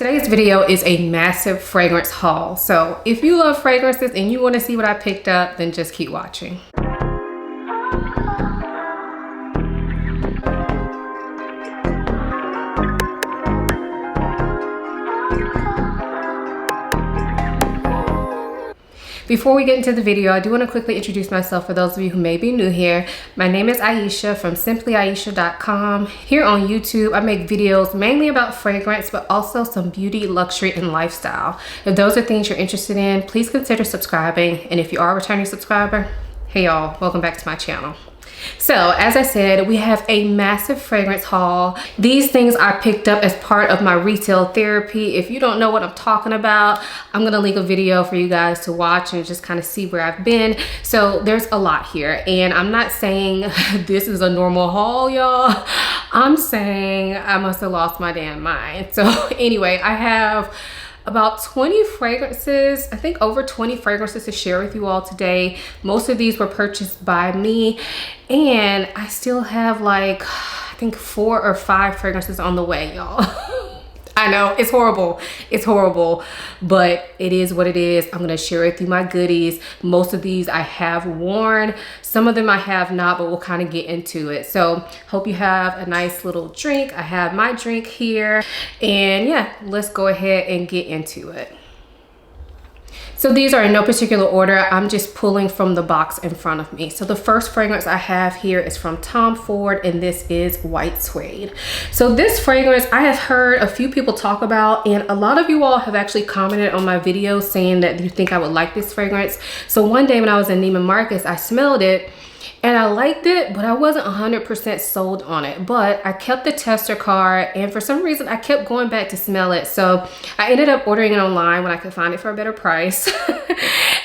Today's video is a massive fragrance haul. So if you love fragrances and you want to see what I picked up, then just keep watching. Before we get into the video, I do want to quickly introduce myself for those of you who may be new here. My name is Aisha from simplyaisha.com. Here on YouTube, I make videos mainly about fragrance, but also some beauty, luxury, and lifestyle. If those are things you're interested in, please consider subscribing. And if you are a returning subscriber, hey y'all, welcome back to my channel. So as I said, we have a massive fragrance haul. These things I picked up as part of my retail therapy. If you don't know what I'm talking about, I'm gonna link a video for you guys to watch and just kind of see where I've been. So there's a lot here, and I'm not saying this is a normal haul, y'all. I'm saying I must have lost my damn mind. So anyway, I have about 20 fragrances, I think over 20 fragrances to share with you all today. Most of these were purchased by me, and I still have like, I think 4 or 5 fragrances on the way, y'all. I know, it's horrible, but it is what it is. I'm gonna share with you my goodies. Most of these I have worn, some of them I have not, but we'll kind of get into it. So hope you have a nice little drink. I have my drink here, and yeah, let's go ahead and get into it. So these are in no particular order. I'm just pulling from the box in front of me. So the first fragrance I have here is from Tom Ford, and this is White Suede. So this fragrance I have heard a few people talk about, and a lot of you all have actually commented on my video saying that you think I would like this fragrance. So one day when I was in Neiman Marcus, I smelled it and I liked it, but I wasn't 100% sold on it. But I kept the tester card, and for some reason I kept going back to smell it. So I ended up ordering it online when I could find it for a better price.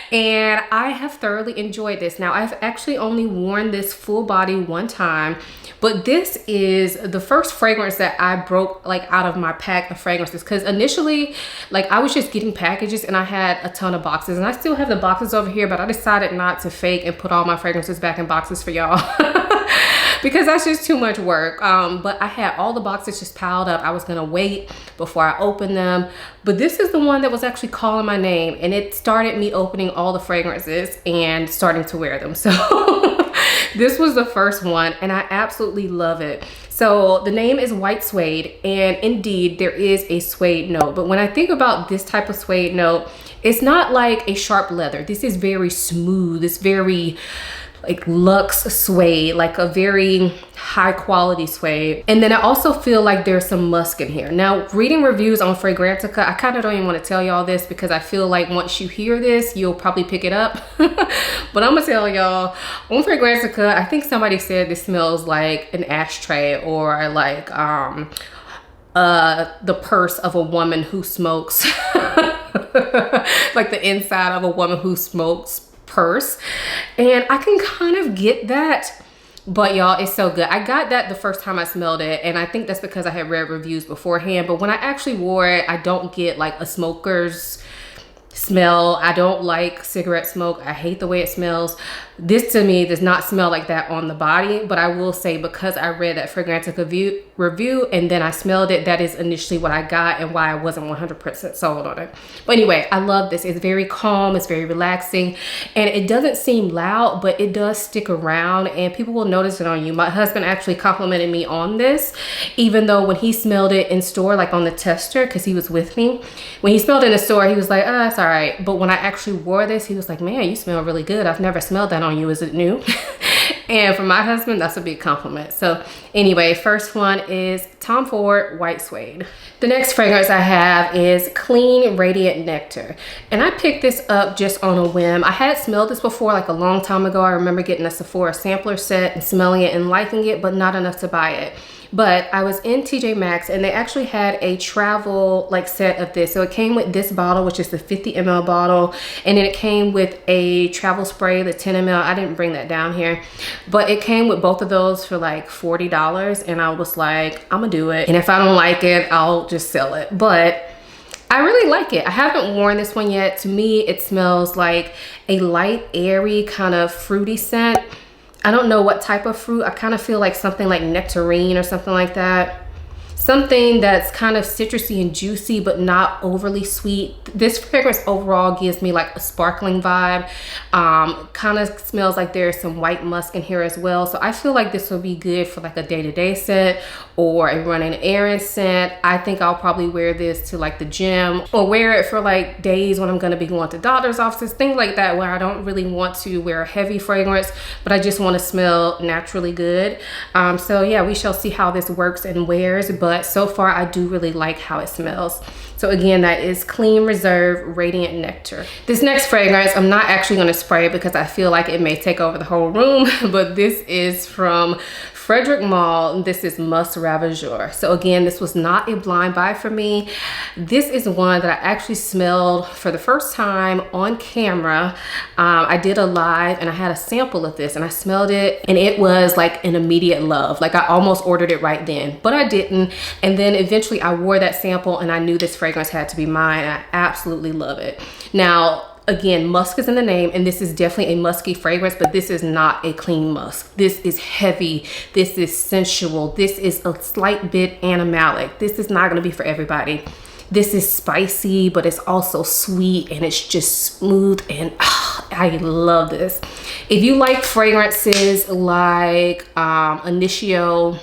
And I have thoroughly enjoyed this. Now, I've actually only worn this full body one time, but this is the first fragrance that I broke like out of my pack of fragrances, because initially like I was just getting packages and I had a ton of boxes, and I still have the boxes over here, but I decided not to fake and put all my fragrances back in boxes for y'all. Because that's just too much work. But I had all the boxes just piled up. I was gonna wait before I opened them, but this is the one that was actually calling my name, and it started me opening all the fragrances and starting to wear them. So this was the first one, and I absolutely love it. So the name is White Suede, and indeed there is a suede note. But when I think about this type of suede note, it's not like a sharp leather. This is very smooth. It's very like luxe suede, like a very high quality suede. And then I also feel like there's some musk in here. Now, reading reviews on Fragrantica, I kind of don't even want to tell y'all this because I feel like once you hear this, you'll probably pick it up. But I'm gonna tell y'all, on Fragrantica, I think somebody said this smells like an ashtray, or like the purse of a woman who smokes. Like the inside of a woman who smokes purse, and I can kind of get that, but y'all, it's so good. I got that the first time I smelled it, and I think that's because I had read reviews beforehand, but when I actually wore it, I don't get like a smoker's smell. I don't like cigarette smoke. I hate the way it smells. This to me does not smell like that on the body, but I will say, because I read that Fragrantica review and then I smelled it, that is initially what I got and why I wasn't 100% sold on it. But anyway, I love this. It's very calm, it's very relaxing, and it doesn't seem loud, but it does stick around, and people will notice it on you. My husband actually complimented me on this, even though when he smelled it in store, like on the tester, because he was with me, when he smelled it in the store, he was like, oh, it's all right. But when I actually wore this, he was like, man, you smell really good. I've never smelled that on you. Is it new? And for my husband, that's a big compliment. So anyway, first one is Tom Ford White Suede. The next fragrance I have is Clean Radiant Nectar, and I picked this up just on a whim. I had smelled this before, like a long time ago. I remember getting a Sephora sampler set and smelling it and liking it, but not enough to buy it. But I was in TJ Maxx, and they actually had a travel like set of this. So it came with this bottle, which is the 50 ml bottle, and then it came with a travel spray, the 10 ml. I didn't bring that down here, but it came with both of those for like $40, and I was like, I'm gonna do it, and if I don't like it, I'll just sell it. But I really like it. I haven't worn this one yet. To me, it smells like a light, airy, kind of fruity scent. I don't know what type of fruit. I kind of feel like something like nectarine or something like that. something that's kind of citrusy and juicy, but not overly sweet. This fragrance overall gives me like a sparkling vibe. Kind of smells like there's some white musk in here as well. So I feel like this will be good for like a day-to-day scent or a running errand scent. I think I'll probably wear this to like the gym, or wear it for like days when I'm gonna be going to doctor's offices, things like that, where I don't really want to wear a heavy fragrance, but I just want to smell naturally good. So yeah, we shall see how this works and wears, but so far I do really like how it smells. So again, that is Clean Reserve Radiant Nectar. This next fragrance, I'm not actually going to spray because I feel like it may take over the whole room, but this is from Frederic Malle. This is Musk Ravageur. So again, this was not a blind buy for me. This is one that I actually smelled for the first time on camera. I did a live and I had a sample of this and I smelled it, and it was like an immediate love. Like I almost ordered it right then, but I didn't. And then eventually I wore that sample and I knew this fragrance had to be mine. I absolutely love it. Now, again, musk is in the name, and this is definitely a musky fragrance, but this is not a clean musk. This is heavy. This is sensual. This is a slight bit animalic. This is not going to be for everybody. This is spicy, but it's also sweet, and it's just smooth, and I love this. If you like fragrances like Initio,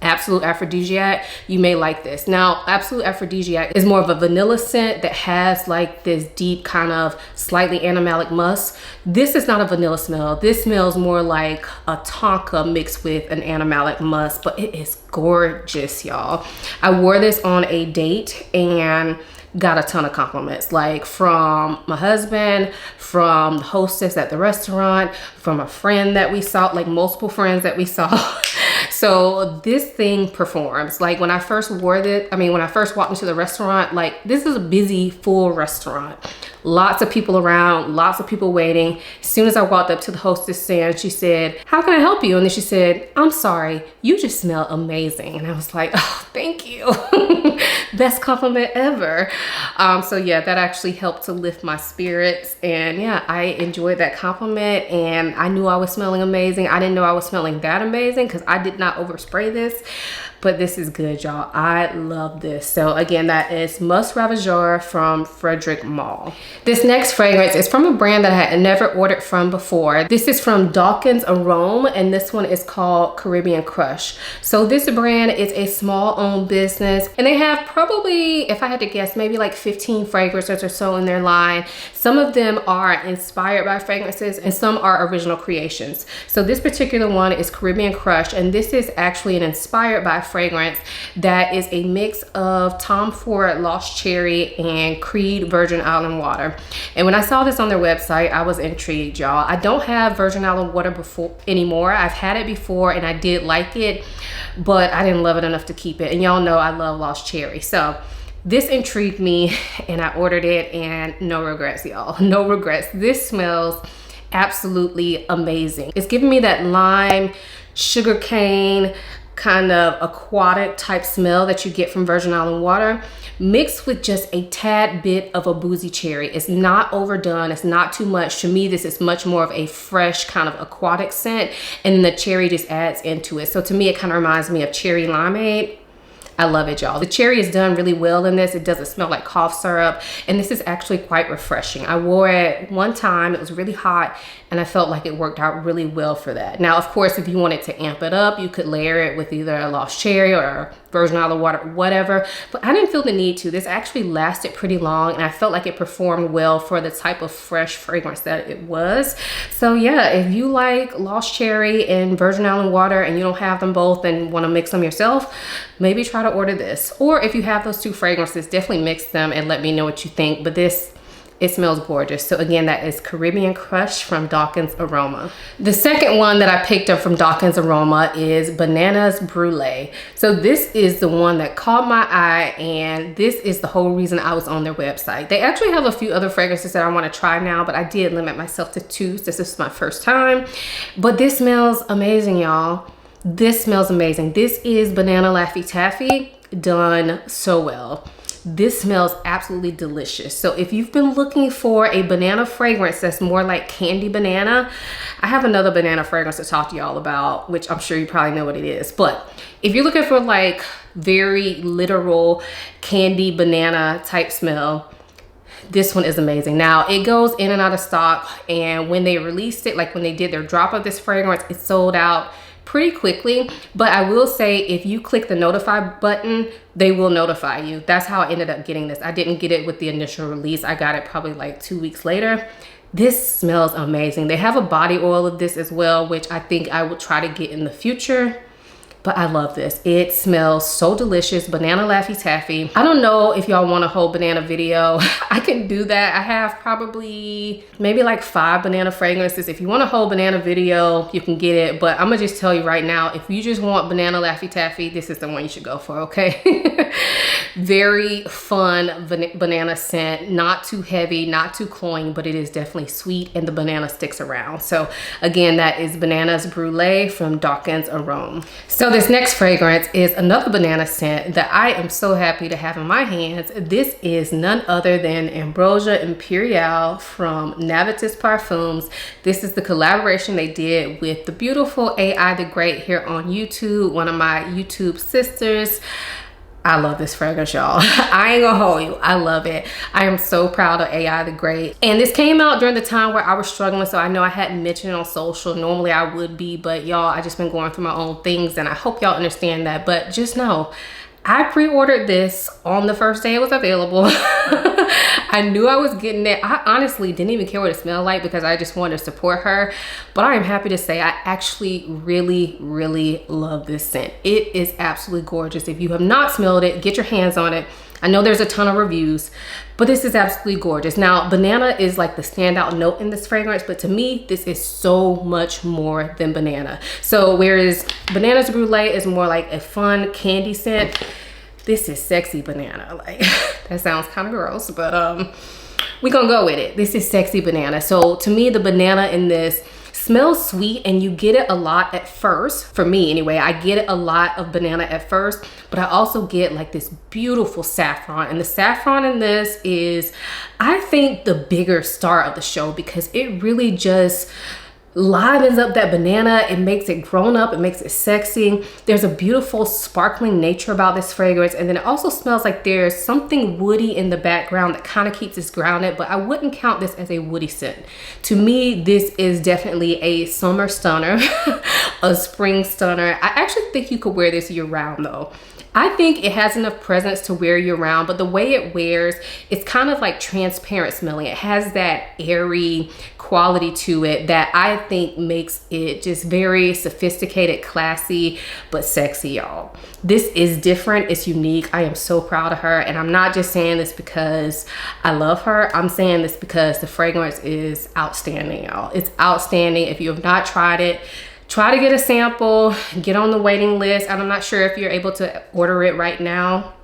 Absolute Aphrodisiac, you may like this. Now, Absolute Aphrodisiac is more of a vanilla scent that has like this deep kind of slightly animalic musk. This is not a vanilla smell. This smells more like a tonka mixed with an animalic musk, but it is gorgeous, y'all. I wore this on a date and got a ton of compliments, like from my husband, from the hostess at the restaurant, from a friend that we saw, like multiple friends that we saw. So this thing performs. Like when I first wore it, when I first walked into the restaurant, like this is a busy, full restaurant. Lots of people around, lots of people waiting. As soon as I walked up to the hostess stand, she said, "How can I help you?" And then she said, "I'm sorry, you just smell amazing." And I was like, "Oh, thank you." Best compliment ever. So yeah, that actually helped to lift my spirits. And yeah, I enjoyed that compliment, and I knew I was smelling amazing. I didn't know I was smelling that amazing because I did not overspray this. But this is good, y'all. I love this. So again, that is Musk Ravageur from Frederic Malle. This next fragrance is from a brand that I had never ordered from before. This is from Dawkins Arome, and this one is called Caribbean Crush. So this brand is a small owned business, and they have probably, if I had to guess, maybe like 15 fragrances or so in their line. Some of them are inspired by fragrances and some are original creations. So this particular one is Caribbean Crush, and this is actually an inspired by fragrance that is a mix of Tom Ford Lost Cherry and Creed Virgin Island Water. And when I saw this on their website, I was intrigued, y'all. I don't have Virgin Island Water anymore. I've had it before and I did like it, but I didn't love it enough to keep it. And y'all know I love Lost Cherry. So this intrigued me and I ordered it, and no regrets, y'all. No regrets. This smells absolutely amazing. It's giving me that lime, sugarcane, kind of aquatic type smell that you get from Virgin Island Water, mixed with just a tad bit of a boozy cherry. It's not overdone. It's not too much. To me, this is much more of a fresh kind of aquatic scent, and then the cherry just adds into it. So to me, it kind of reminds me of cherry limeade. I love it, y'all. The cherry is done really well in this. It doesn't smell like cough syrup, and this is actually quite refreshing. I wore it one time. It was really hot, and I felt like it worked out really well for that. Now, of course, if you wanted to amp it up, you could layer it with either a Lost Cherry or Virgin Island Water, whatever. But I didn't feel the need to. This actually lasted pretty long, and I felt like it performed well for the type of fresh fragrance that it was. So yeah, if you like Lost Cherry and Virgin Island Water and you don't have them both and want to mix them yourself, maybe try to order this. Or if you have those two fragrances, definitely mix them and let me know what you think. But this, it smells gorgeous. So again, that is Caribbean Crush from Dawkins Arome. The second one that I picked up from Dawkins Arome is Bananas Brulee. So this is the one that caught my eye, and this is the whole reason I was on their website. They actually have a few other fragrances that I want to try now, but I did limit myself to 2. This is my first time, but this smells amazing, y'all. This smells amazing. This is Banana Laffy Taffy done so well. this smells absolutely delicious. So if you've been looking for a banana fragrance that's more like candy banana, I have another banana fragrance to talk to y'all about, which I'm sure you probably know what it is. But if you're looking for like very literal candy banana type smell, this one is amazing. Now it goes in and out of stock, and when they released it, like when they did their drop of this fragrance, it sold out pretty quickly. But I will say, if you click the notify button, they will notify you. That's how I ended up getting this. I didn't get it with the initial release. I got it probably like 2 weeks later. This smells amazing. They have a body oil of this as well, which I think I will try to get in the future. But I love this. It smells so delicious. Banana Laffy Taffy. I don't know if y'all want a whole banana video. I can do that. I have probably maybe like 5 banana fragrances. If you want a whole banana video, you can get it. But I'm gonna just tell you right now, if you just want Banana Laffy Taffy, this is the one you should go for, okay? Very fun banana scent. Not too heavy, not too cloying, but it is definitely sweet and the banana sticks around. So again, that is Bananas Brulee from Dawkins Arome. So this next fragrance is another banana scent that I am so happy to have in my hands. This is none other than Ambrosia Imperiale from Navitus Parfums. This is the collaboration they did with the beautiful AI the Great here on YouTube, one of my YouTube sisters. I love this fragrance, y'all. I ain't gonna hold you. I love it. I am so proud of AI the Great. And this came out during the time where I was struggling, so I know I hadn't mentioned it on social. Normally I would be, but y'all, I just been going through my own things, and I hope y'all understand that. But just know, I pre-ordered this on the first day it was available. I knew I was getting it. I honestly didn't even care what it smelled like because I just wanted to support her. But I am happy to say I actually really, really love this scent. It is absolutely gorgeous. If you have not smelled it, get your hands on it. I know there's a ton of reviews, but this is absolutely gorgeous. Now, banana is like the standout note in this fragrance, but to me, this is so much more than banana. So whereas Bananas Brulee is more like a fun candy scent, this is sexy banana. Like, that sounds kind of gross, but we gonna go with it. This is sexy banana. So to me, the banana in this smells sweet, and you get it a lot at first. For me anyway, I get it a lot of banana at first, but I also get like this beautiful saffron, and the saffron in this is, I think, the bigger star of the show because it really just livens up that banana. It makes it grown up, it makes it sexy. There's a beautiful sparkling nature about this fragrance, and then it also smells like there's something woody in the background that kind of keeps us grounded, but I wouldn't count this as a woody scent. To me, this is definitely a summer stunner, a spring stunner. I actually think you could wear this year round though. I think it has enough presence to wear year round, but the way it wears, it's kind of like transparent smelling. It has that airy quality to it that I think makes it just very sophisticated, classy, but sexy, y'all. This is different, it's unique. I am so proud of her, and I'm not just saying this because I love her. I'm saying this because the fragrance is outstanding, y'all. It's outstanding. If you have not tried it, try to get a sample, get on the waiting list. I'm not sure if you're able to order it right now.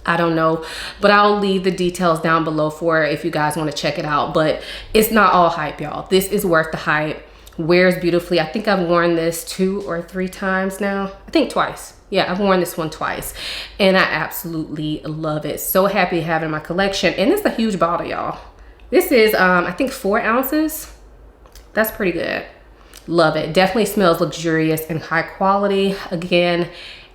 I don't know, but I'll leave the details down below for if you guys want to check it out. But it's not all hype, y'all. This is worth the hype. Wears beautifully. I think I've worn this 2 or 3 times now. I think twice. Yeah, I've worn this one twice, and I absolutely love it. So happy to have it in my collection. And it's a huge bottle, y'all. This is, I think 4 ounces. That's pretty good. Love it. Definitely smells luxurious and high quality. Again,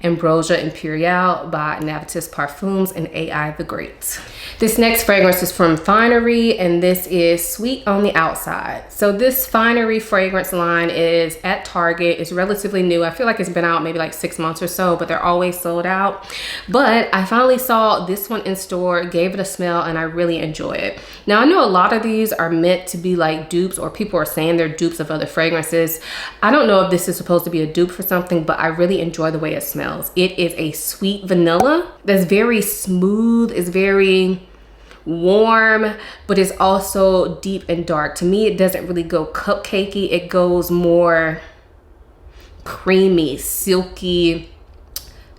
Ambrosia Imperiale by Navitus Parfums and AI the Great. This next fragrance is from Finery, and this is Sweet on the Outside. So this Finery fragrance line is at Target. It's relatively new. I feel like it's been out maybe like 6 months or so, but they're always sold out. But I finally saw this one in store, gave it a smell, and I really enjoy it. Now, I know a lot of these are meant to be like dupes, or people are saying they're dupes of other fragrances. I don't know if this is supposed to be a dupe for something, but I really enjoy the way it smells. It is a sweet vanilla that's very smooth. It's very warm, but it's also deep and dark. To me, it doesn't really go cupcakey. It goes more creamy, silky,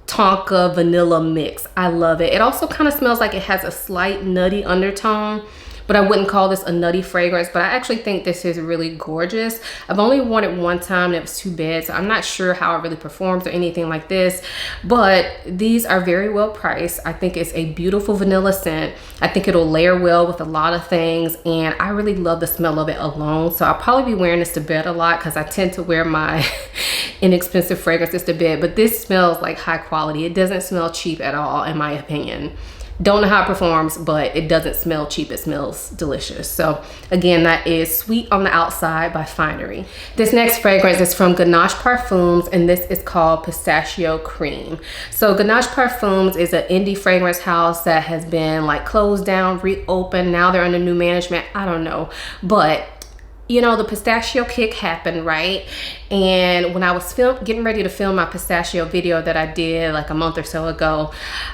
tonka vanilla mix. I love it. It also kind of smells like it has a slight nutty undertone, but I wouldn't call this a nutty fragrance, but I actually think this is really gorgeous. I've only worn it one time and it was too bad, so I'm not sure how it really performs or anything like this, but these are very well priced. I think it's a beautiful vanilla scent. I think it'll layer well with a lot of things, and I really love the smell of it alone. So I'll probably be wearing this to bed a lot because I tend to wear my inexpensive fragrances to bed, but this smells like high quality. It doesn't smell cheap at all, in my opinion. Don't know how it performs, but it doesn't smell cheap. It smells delicious. So again, that is Sweet on the Outside by Finery. This next fragrance is from Ganache Parfums, and this is called Pistachio Cream. So Ganache Parfums is an indie fragrance house that has been like closed down, reopened. Now they're under new management. I don't know, but you know, the pistachio kick happened, right? And when I was getting ready to film my pistachio video that I did like a month or so ago,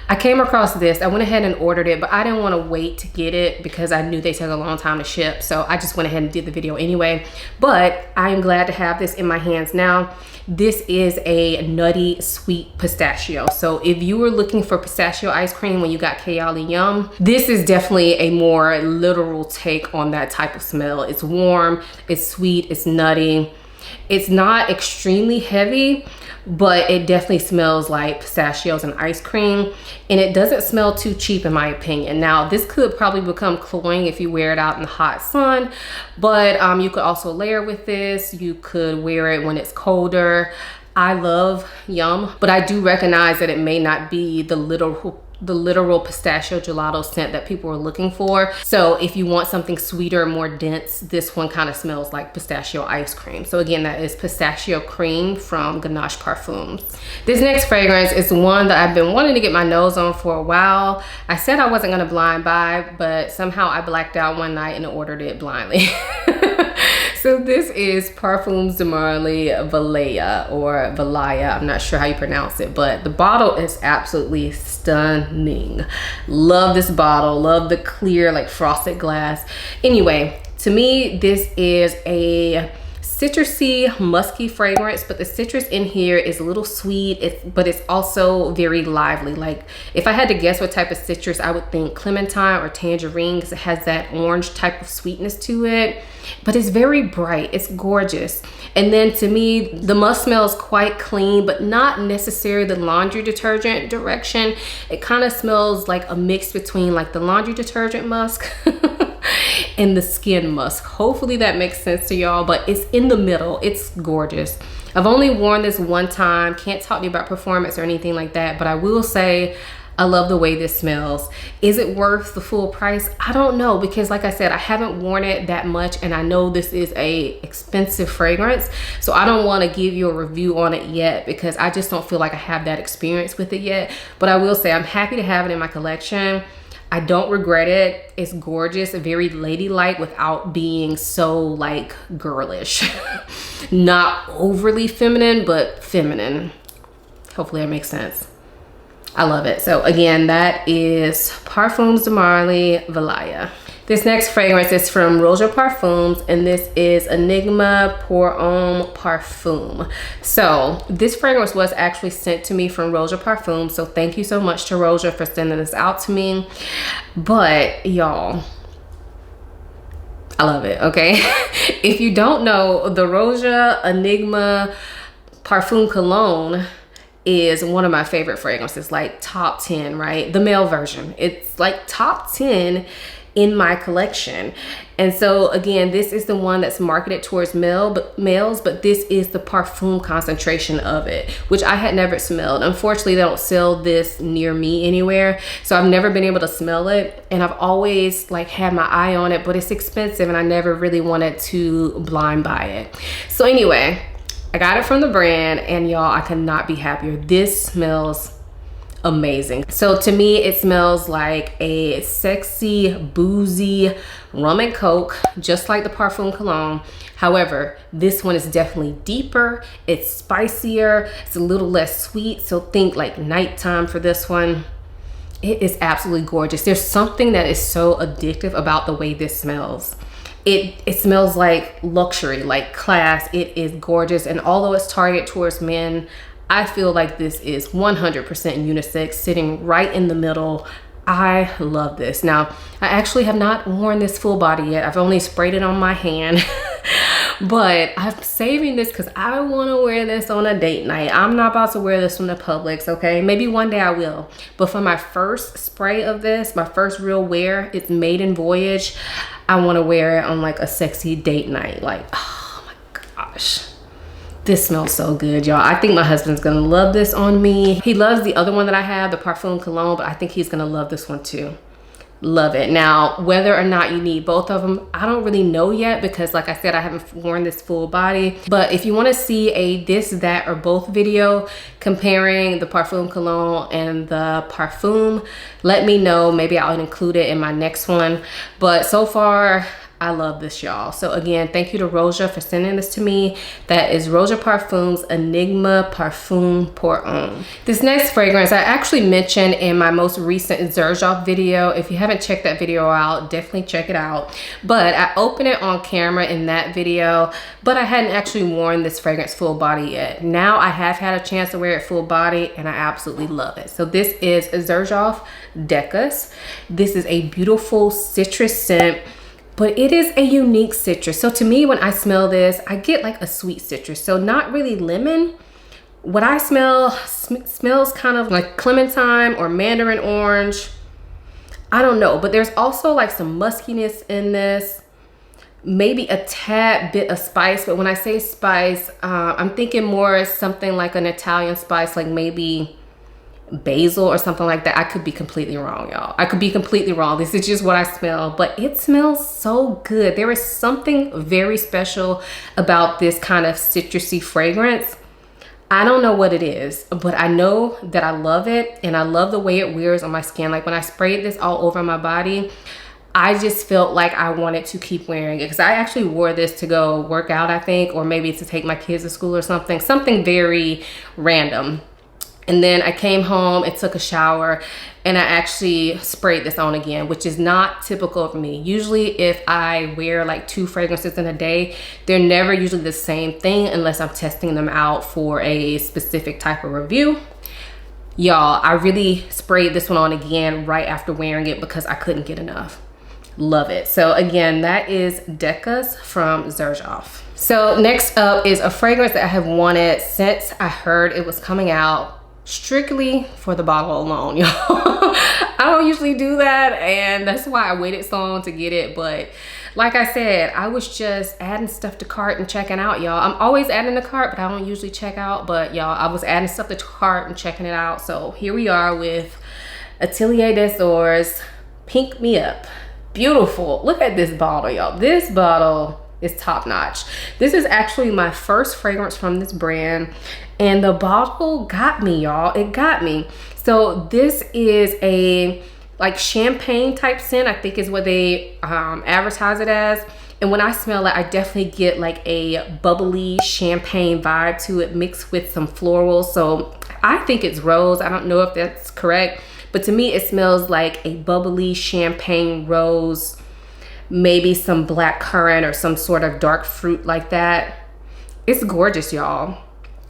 I came across this. I went ahead and ordered it, but I didn't want to wait to get it because I knew they took a long time to ship. So I just went ahead and did the video anyway. But I'm glad to have this in my hands now. This is a nutty sweet pistachio. So if you were looking for pistachio ice cream when you got Kayali Yum, this is definitely a more literal take on that type of smell. It's warm, it's sweet, it's nutty. It's not extremely heavy, but it definitely smells like pistachios and ice cream, and it doesn't smell too cheap in my opinion. Now this could probably become cloying if you wear it out in the hot sun, but you could also layer with this. You could wear it when it's colder. I love Yum, but I do recognize that it may not be the literal pistachio gelato scent that people are looking for. So if you want something sweeter, more dense, this one kind of smells like pistachio ice cream. So again, that is Pistachio Cream from Ganache Parfums. This next fragrance is one that I've been wanting to get my nose on for a while. I said I wasn't gonna blind buy, but somehow I blacked out one night and ordered it blindly. So this is Parfums de Marly Valaya, or Valaya. I'm not sure how you pronounce it, but the bottle is absolutely stunning. Love this bottle. Love the clear, like frosted glass. Anyway, to me, this is a citrusy, musky fragrance, but the citrus in here is a little sweet, but it's also very lively. Like if I had to guess what type of citrus, I would think clementine or tangerine, because it has that orange type of sweetness to it, but it's very bright. It's gorgeous. And then to me, the musk smells quite clean, but not necessarily the laundry detergent direction. It kind of smells like a mix between like the laundry detergent musk and the skin musk. Hopefully that makes sense to y'all, but it's in the middle. It's gorgeous. I've only worn this one time. Can't talk to you about performance or anything like that, but I will say I love the way this smells. Is it worth the full price? I don't know, because like I said, I haven't worn it that much, and I know this is a expensive fragrance, so I don't want to give you a review on it yet because I just don't feel like I have that experience with it yet. But I will say I'm happy to have it in my collection. I don't regret it. It's gorgeous, very ladylike without being so like girlish. Not overly feminine, but feminine. Hopefully that makes sense. I love it. So again, that is Parfums de Marly Valaya. This next fragrance is from Roja Parfums, and this is Enigma Pour Homme Parfum. So this fragrance was actually sent to me from Roja Parfums, so thank you so much to Roja for sending this out to me. But y'all, I love it, okay? If you don't know, the Roja Enigma Parfum Cologne is one of my favorite fragrances, like top 10, right? The male version. It's like top 10 in my collection. And so again, this is the one that's marketed towards males, but this is the parfum concentration of it, which I had never smelled. Unfortunately, they don't sell this near me anywhere, so I've never been able to smell it, and I've always like had my eye on it, but it's expensive and I never really wanted to blind buy it. So anyway, I got it from the brand, and y'all, I could not be happier. This smells amazing. So to me, it smells like a sexy, boozy rum and coke, just like the Parfum Cologne. However, this one is definitely deeper. It's spicier. It's a little less sweet. So think like nighttime for this one. It is absolutely gorgeous. There's something that is so addictive about the way this smells. It smells like luxury, like class. It is gorgeous. And although it's targeted towards men, I feel like this is 100% unisex, sitting right in the middle. I love this. Now, I actually have not worn this full body yet. I've only sprayed it on my hand. But I'm saving this because I want to wear this on a date night. I'm not about to wear this from the Publix, okay? Maybe one day I will. But for my first spray of this, my first real wear, it's Maiden Voyage. I want to wear it on like a sexy date night. Like, oh my gosh. This smells so good, y'all. I think my husband's gonna love this on me. He loves the other one that I have, the Parfum Cologne, but I think he's gonna love this one too. Love it. Now, whether or not you need both of them, I don't really know yet because like I said, I haven't worn this full body. But if you want to see a this, that, or both video comparing the Parfum Cologne and the Parfum, let me know. Maybe I'll include it in my next one. But so far, I love this, y'all. So again, thank you to Roja for sending this to me. That is Roja Parfums Enigma Parfum Pour Homme. This next fragrance I actually mentioned in my most recent Xerjoff video. If you haven't checked that video out, definitely check it out. But I opened it on camera in that video, but I hadn't actually worn this fragrance full body yet. Now I have had a chance to wear it full body and I absolutely love it. So this is Xerjoff Decus. This is a beautiful citrus scent, but it is a unique citrus. So to me, when I smell this, I get like a sweet citrus. So not really lemon. What I smell smells kind of like clementine or mandarin orange. I don't know, but there's also like some muskiness in this. Maybe a tad bit of spice, but when I say spice, I'm thinking more something like an Italian spice, like maybe basil or something like that. I could be completely wrong, y'all. I could be completely wrong. This is just what I smell, but it smells so good. There is something very special about this kind of citrusy fragrance. I don't know what it is, but I know that I love it and I love the way it wears on my skin. Like when I sprayed this all over my body, I just felt like I wanted to keep wearing it because I actually wore this to go work out, I think, or maybe to take my kids to school or something very random. And then I came home and took a shower and I actually sprayed this on again, which is not typical of me. Usually if I wear like 2 fragrances in a day, they're never usually the same thing unless I'm testing them out for a specific type of review. Y'all, I really sprayed this one on again right after wearing it because I couldn't get enough. Love it. So again, that is Decus from Xerjoff. So next up is a fragrance that I have wanted since I heard it was coming out, strictly for the bottle alone, y'all. I don't usually do that, and that's why I waited so long to get it. But like I said, I was just adding stuff to cart and checking out, y'all. I'm always adding to cart, but I don't usually check out. But y'all, I was adding stuff to cart and checking it out. So here we are with Atelier des Ors Pink Me Up. Beautiful. Look at this bottle, y'all. This bottle is top notch. This is actually my first fragrance from this brand, and the bottle got me, y'all. It got me. So this is a like champagne type scent, I think is what they advertise it as. And when I smell it, I definitely get like a bubbly champagne vibe to it mixed with some florals. So I think it's rose. I don't know if that's correct, but to me it smells like a bubbly champagne rose, maybe some black currant or some sort of dark fruit like that. It's gorgeous, y'all.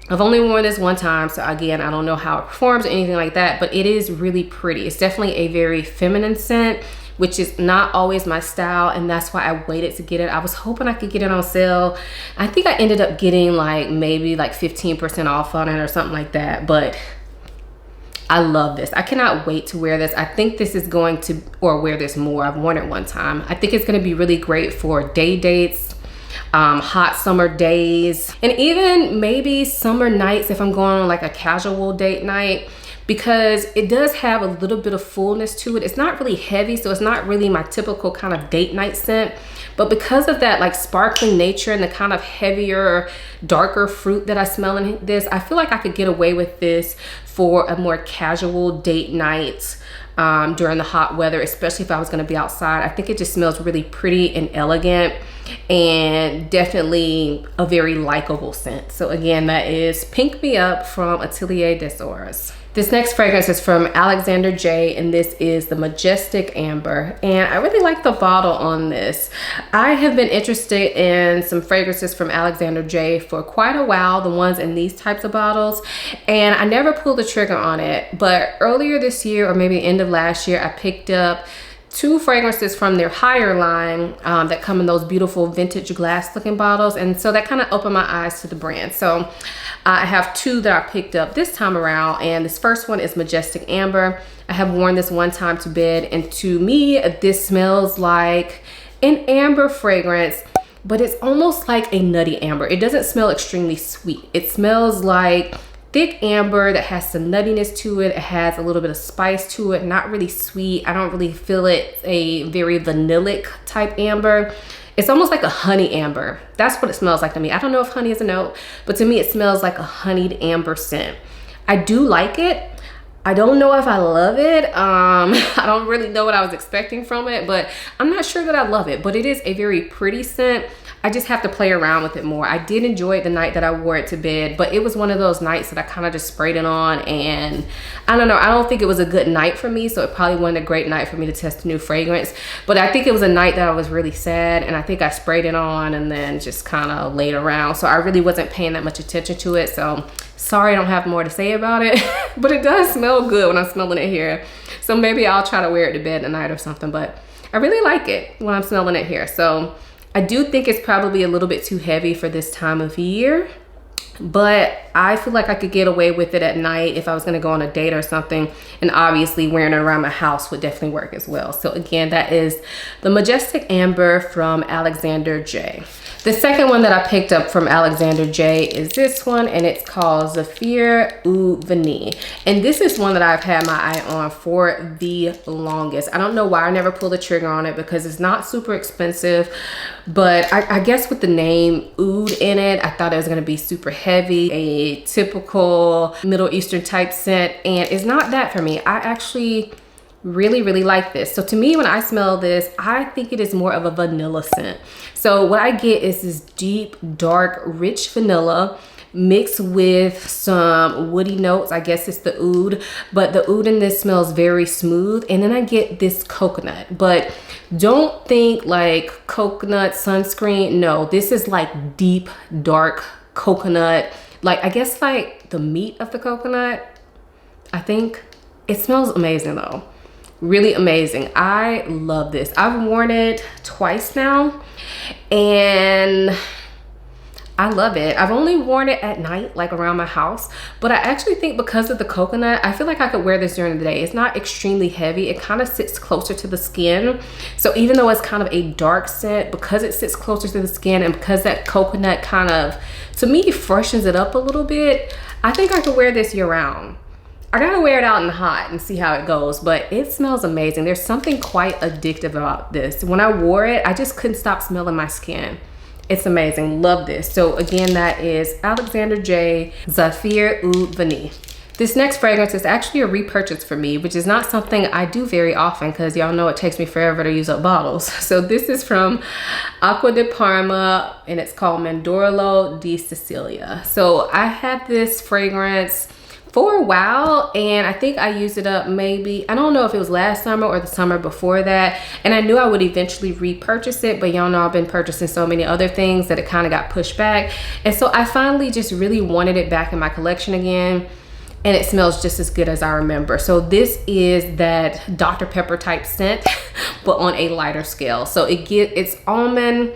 I've only worn this one time, so again, I don't know how it performs or anything like that, but it is really pretty. It's definitely a very feminine scent, which is not always my style, and that's why I waited to get it. I was hoping I could get it on sale. I think I ended up getting like maybe like 15% off on it or something like that, but I love this. I cannot wait to wear this. I think this is going to, or wear this more. I've worn it one time. I think it's going to be really great for day dates, hot summer days, and even maybe summer nights if I'm going on like a casual date night, because it does have a little bit of fullness to it. It's not really heavy, so it's not really my typical kind of date night scent. But because of that like sparkling nature and the kind of heavier, darker fruit that I smell in this, I feel like I could get away with this for a more casual date night during the hot weather, especially if I was gonna be outside. I think it just smells really pretty and elegant, and definitely a very likable scent. So again, that is Pink Me Up from Atelier des Ors. This next fragrance is from Alexander J, and this is the Majestic Amber. And I really like the bottle on this. I have been interested in some fragrances from Alexander J for quite a while, the ones in these types of bottles, and I never pulled the trigger on it. But earlier this year, or maybe end of last year, I picked up 2 fragrances from their higher line that come in those beautiful vintage glass looking bottles, and so that kind of opened my eyes to the brand. So I have 2 that I picked up this time around, and this first one is Majestic Amber. I have worn this one time to bed, and to me this smells like an amber fragrance, but it's almost like a nutty amber. It doesn't smell extremely sweet. It smells like thick amber that has some nuttiness to it. It has a little bit of spice to it, not really sweet. I don't really feel it a very vanillic type amber. It's almost like a honey amber. That's what it smells like to me. I don't know if honey is a note, but to me it smells like a honeyed amber scent. I do like it. I don't know if I love it. I don't really know what I was expecting from it, but I'm not sure that I love it, but it is a very pretty scent. I just have to play around with it more. I did enjoy it the night that I wore it to bed, but it was one of those nights that I kind of just sprayed it on, and I don't know, I don't think it was a good night for me, so it probably wasn't a great night for me to test a new fragrance. But I think it was a night that I was really sad, and I think I sprayed it on and then just kind of laid around, so I really wasn't paying that much attention to it. So sorry, I don't have more to say about it, but it does smell good when I'm smelling it here. So maybe I'll try to wear it to bed tonight or something, but I really like it when I'm smelling it here. So I do think it's probably a little bit too heavy for this time of year, but I feel like I could get away with it at night if I was gonna go on a date or something, and obviously wearing it around my house would definitely work as well. So again, that is the Majestic Amber from Alexander J. The second one that I picked up from Alexander J is this one, and it's called Zephyr Eau Vanille. And this is one that I've had my eye on for the longest. I don't know why I never pulled the trigger on it, because it's not super expensive, but I guess with the name oud in it, I thought it was gonna be super heavy, a typical Middle Eastern type scent, and it's not that for me. I actually really like this. So to me, when I smell this, I think it is more of a vanilla scent. So what I get is this deep, dark, rich vanilla mixed with some woody notes. I guess it's the oud, but the oud in this smells very smooth. And then I get this coconut, but don't think like coconut sunscreen. No, this is like deep, dark coconut. Like, I guess like the meat of the coconut, I think. It smells amazing though. Really amazing. I love this. I've worn it twice now, and I love it. I've only worn it at night, like around my house, but I actually think because of the coconut, I feel like I could wear this during the day. It's not extremely heavy. It kind of sits closer to the skin. So even though it's kind of a dark scent, because it sits closer to the skin and because that coconut kind of, to me, freshens it up a little bit, I think I could wear this year round. I gotta wear it out in the hot and see how it goes, but it smells amazing. There's something quite addictive about this. When I wore it, I just couldn't stop smelling my skin. It's amazing. Love this. So again, that is Alexander J Zephyr Eau Vanille. This next fragrance is actually a repurchase for me, which is not something I do very often because y'all know it takes me forever to use up bottles. So this is from Acqua di Parma, and it's called Mandorlo di Sicilia. So I had this fragrance for a while, and I think I used it up maybe, I don't know if it was last summer or the summer before that, and I knew I would eventually repurchase it, but y'all know I've been purchasing so many other things that it kind of got pushed back, and so I finally just really wanted it back in my collection again, and it smells just as good as I remember. So this is that Dr. Pepper type scent, but on a lighter scale. So it's almond,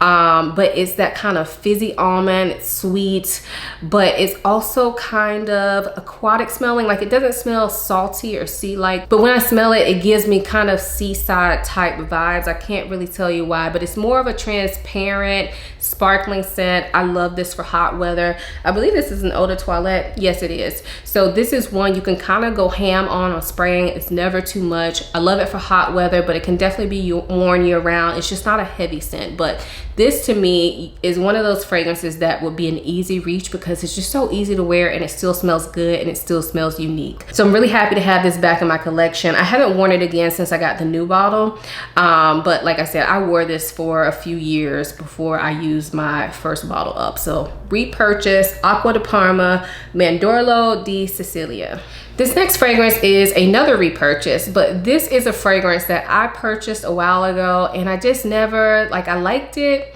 but it's that kind of fizzy almond. It's sweet, but it's also kind of aquatic smelling. Like, it doesn't smell salty or sea-like, but when I smell it, it gives me kind of seaside type vibes. I can't really tell you why, but it's more of a transparent, sparkling scent. I love this for hot weather. I believe this is an eau de toilette. Yes, it is. So this is one you can kind of go ham on spraying. It's never too much. I love it for hot weather, but it can definitely be worn year round. It's just not a heavy scent, but this to me is one of those fragrances that would be an easy reach because it's just so easy to wear and it still smells good and it still smells unique. So I'm really happy to have this back in my collection. I haven't worn it again since I got the new bottle, but like I said, I wore this for a few years before I used my first bottle up. So repurchase Acqua di Parma Mandorlo di Sicilia. This next fragrance is another repurchase, but this is a fragrance that I purchased a while ago and I just never, like, I liked it.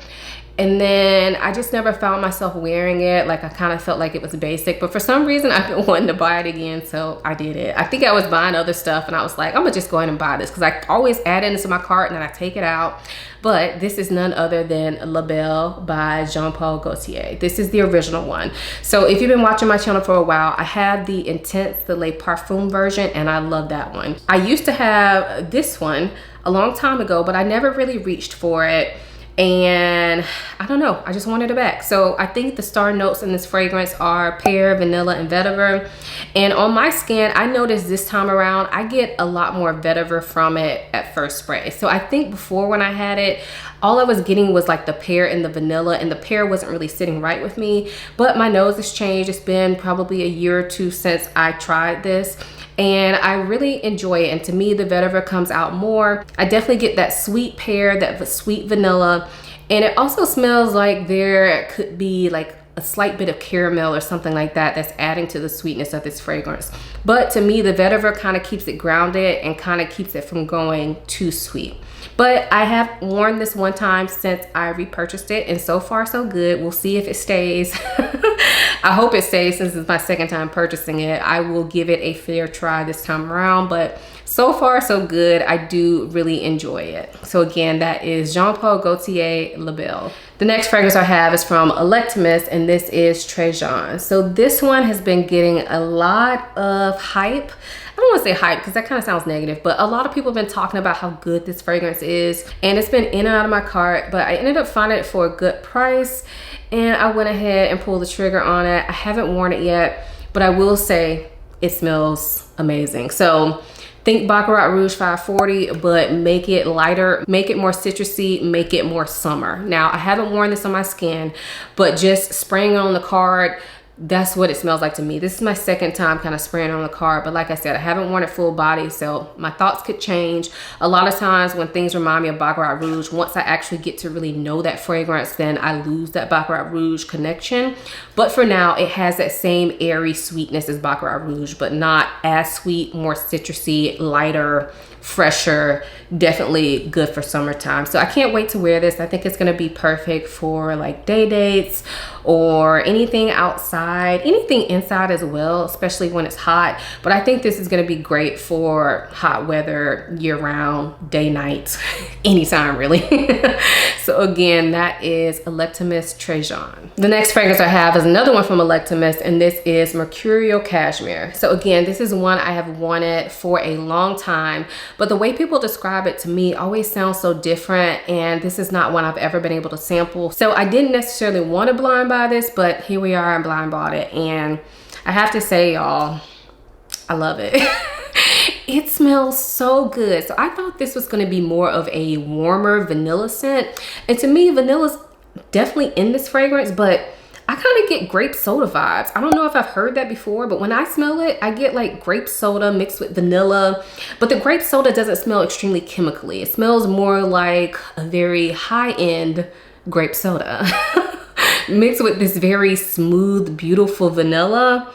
And then I just never found myself wearing it. Like, I kind of felt like it was basic, but for some reason I've been wanting to buy it again, so I did it. I think I was buying other stuff and I was like, I'm gonna just go ahead and buy this because I always add it into my cart and then I take it out. But this is none other than La Belle by Jean Paul Gaultier. This is the original one. So if you've been watching my channel for a while, I have the Intense, the Le Parfum version, and I love that one. I used to have this one a long time ago, but I never really reached for it. And I don't know, I just wanted it back. So I think the star notes in this fragrance are pear, vanilla, and vetiver. And on my skin, I noticed this time around, I get a lot more vetiver from it at first spray. So I think before when I had it, all I was getting was like the pear and the vanilla, and the pear wasn't really sitting right with me. But my nose has changed. It's been probably a year or two since I tried this, and I really enjoy it. And to me, the vetiver comes out more. I definitely get that sweet pear, that sweet vanilla, and it also smells like there could be like a slight bit of caramel or something like that that's adding to the sweetness of this fragrance. But to me, the vetiver kind of keeps it grounded and kind of keeps it from going too sweet. But I have worn this one time since I repurchased it, and so far so good. We'll see if it stays. I hope it stays since it's my second time purchasing it. I will give it a fair try this time around, but so far so good. I do really enjoy it. So again, that is Jean Paul Gaultier La Belle. The next fragrance I have is from Electimus, and this is Très Jean. So this one has been getting a lot of hype. I don't want to say hype because that kind of sounds negative, but a lot of people have been talking about how good this fragrance is, and it's been in and out of my cart, but I ended up finding it for a good price, and I went ahead and pulled the trigger on it. I haven't worn it yet, but I will say it smells amazing. So think Baccarat Rouge 540, but make it lighter, make it more citrusy, make it more summer. Now, I haven't worn this on my skin, but just spraying it on the card, that's what it smells like to me. This is my second time kind of spraying on the card, but like I said, I haven't worn it full body, so my thoughts could change. A lot of times when things remind me of Baccarat Rouge, once I actually get to really know that fragrance, then I lose that Baccarat Rouge connection. But for now, it has that same airy sweetness as Baccarat Rouge, but not as sweet, more citrusy, lighter, fresher, definitely good for summertime. So I can't wait to wear this. I think it's gonna be perfect for like day dates or anything outside, anything inside as well, especially when it's hot. But I think this is gonna be great for hot weather, year round, day, night, anytime really. So again, that is Electimus Très Jean. The next fragrance I have is another one from Electimus, and this is Mercurial Cashmere. So again, this is one I have wanted for a long time, but the way people describe it to me always sounds so different, and this is not one I've ever been able to sample. So I didn't necessarily want to blind buy this, but here we are, I blind bought it, and I have to say, y'all, I love it. It smells so good. So I thought this was going to be more of a warmer vanilla scent, and to me, vanilla's definitely in this fragrance, but I kind of get grape soda vibes. I don't know if I've heard that before, but when I smell it, I get like grape soda mixed with vanilla. But the grape soda doesn't smell extremely chemically. It smells more like a very high-end grape soda mixed with this very smooth, beautiful vanilla.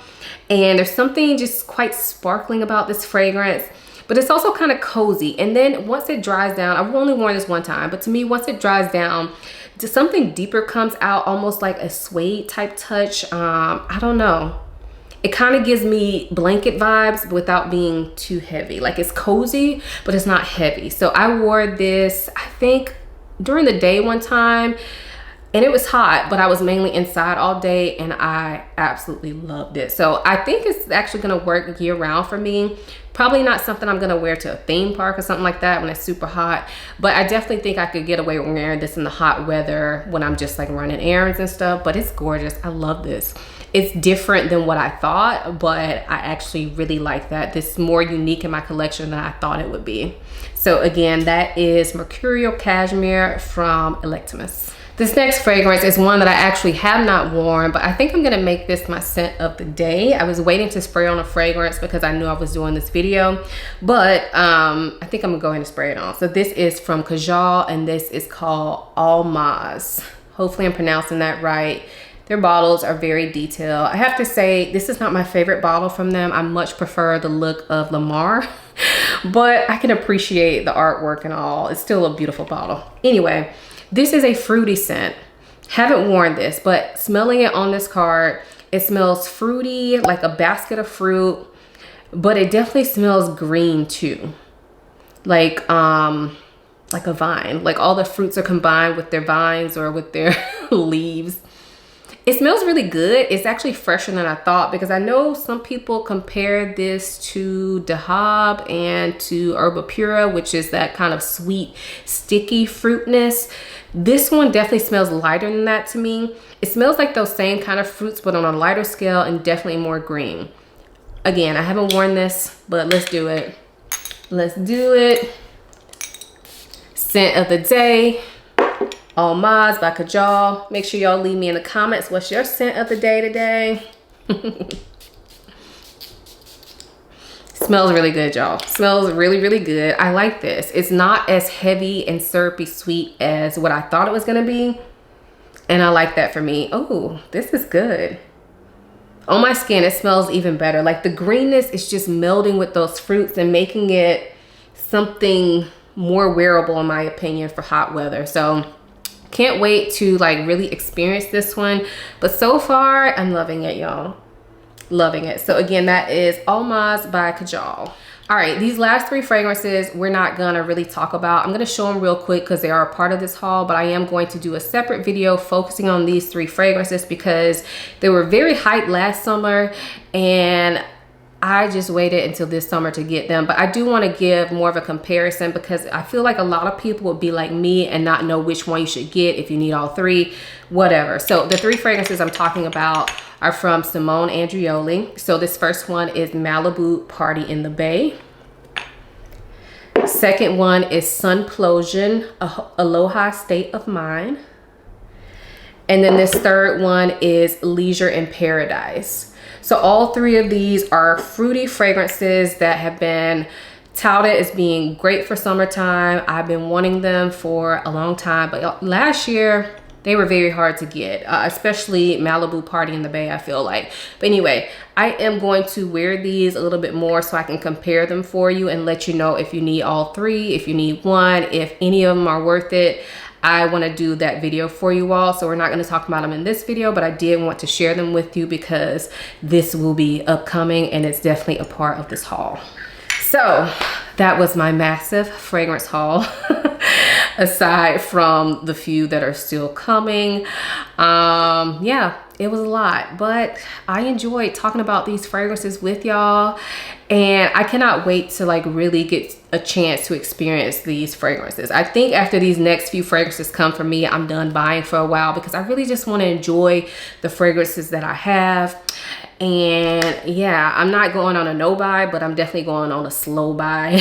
And there's something just quite sparkling about this fragrance, but it's also kind of cozy. And then once it dries down, I've only worn this one time, but to me, once it dries down, just something deeper comes out, almost like a suede type touch. I don't know. It kind of gives me blanket vibes without being too heavy. Like, it's cozy, but it's not heavy. So I wore this, I think, during the day one time, and it was hot, but I was mainly inside all day, and I absolutely loved it. So I think it's actually gonna work year round for me. Probably not something I'm gonna wear to a theme park or something like that when it's super hot, but I definitely think I could get away with wearing this in the hot weather when I'm just like running errands and stuff. But it's gorgeous. I love this. It's different than what I thought, but I actually really like that. This is more unique in my collection than I thought it would be. So again, that is Mercurial Cashmere from Electimus. This next fragrance is one that I actually have not worn, but I think I'm gonna make this my scent of the day. I was waiting to spray on a fragrance because I knew I was doing this video, but I think I'm gonna go ahead and spray it on. So this is from Kajal, and this is called Almaz. Hopefully I'm pronouncing that right. Their bottles are very detailed. I have to say, this is not my favorite bottle from them. I much prefer the look of Lamar, but I can appreciate the artwork and all. It's still a beautiful bottle. Anyway, this is a fruity scent. Haven't worn this, but smelling it on this card, it smells fruity, like a basket of fruit, but it definitely smells green too. Like a vine, like all the fruits are combined with their vines or with their leaves. It smells really good. It's actually fresher than I thought, because I know some people compare this to Dahab and to Herba Pura, which is that kind of sweet, sticky fruitness. This one definitely smells lighter than that to me. It smells like those same kind of fruits, but on a lighter scale and definitely more green. Again, I haven't worn this, but let's do it. Let's do it. Scent of the day, Almaz by Kajal. Make sure y'all leave me in the comments what's your scent of the day today. Smells really good, y'all. Smells really, really good. I like this. It's not as heavy and syrupy sweet as what I thought it was gonna be. And I like that for me. Oh, this is good. On my skin, it smells even better. Like the greenness is just melding with those fruits and making it something more wearable, in my opinion, for hot weather. So can't wait to like really experience this one. But so far, I'm loving it, y'all. Loving it. So again, that is Almaz by Kajal. All right, these last three fragrances we're not gonna really talk about. I'm gonna show them real quick because they are a part of this haul, but I am going to do a separate video focusing on these three fragrances because they were very hyped last summer and I just waited until this summer to get them. But I do want to give more of a comparison because I feel like a lot of people would be like me and not know which one you should get if you need all three, whatever. So the three fragrances I'm talking about are from Simone Andrioli. So this first one is Malibu Party in the Bay. Second one is Sunplosion Aloha State of Mind. And then this third one is Leisure in Paradise. So all three of these are fruity fragrances that have been touted as being great for summertime. I've been wanting them for a long time, but last year they were very hard to get, especially Malibu Party in the Bay, I feel like. But anyway, I am going to wear these a little bit more so I can compare them for you and let you know if you need all three, if you need one, if any of them are worth it. I want to do that video for you all. So we're not going to talk about them in this video, but I did want to share them with you because this will be upcoming and it's definitely a part of this haul. So that was my massive fragrance haul. Aside from the few that are still coming. Yeah, it was a lot, but I enjoyed talking about these fragrances with y'all, and I cannot wait to like really get a chance to experience these fragrances. I think after these next few fragrances come for me, I'm done buying for a while because I really just want to enjoy the fragrances that I have. And yeah, I'm not going on a no buy, but I'm definitely going on a slow buy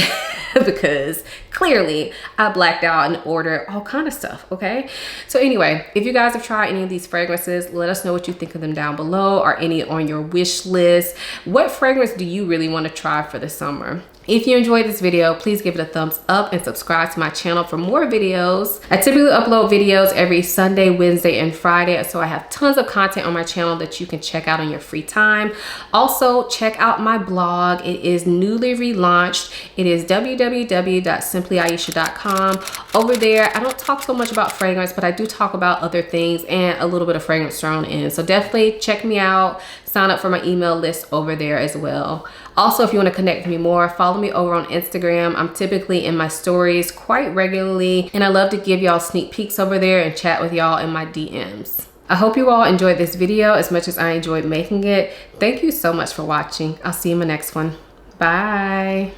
because clearly I blacked out and ordered all kind of stuff, okay? So anyway, if you guys have tried any of these fragrances, let us know what you think of them down below, or any on your wish list. What fragrance do you really want to try for the summer? If you enjoyed this video, please give it a thumbs up and subscribe to my channel for more videos. I typically upload videos every Sunday, Wednesday, and Friday, so I have tons of content on my channel that you can check out on your free time. Also, check out my blog. It is newly relaunched. It is www.simplyaisha.com. Over there, I don't talk so much about fragrance, but I do talk about other things and a little bit of fragrance thrown in. So definitely check me out. Sign up for my email list over there as well. Also, if you want to connect with me more, follow me over on Instagram. I'm typically in my stories quite regularly, and I love to give y'all sneak peeks over there and chat with y'all in my DMs. I hope you all enjoyed this video as much as I enjoyed making it. Thank you so much for watching. I'll see you in my next one. Bye.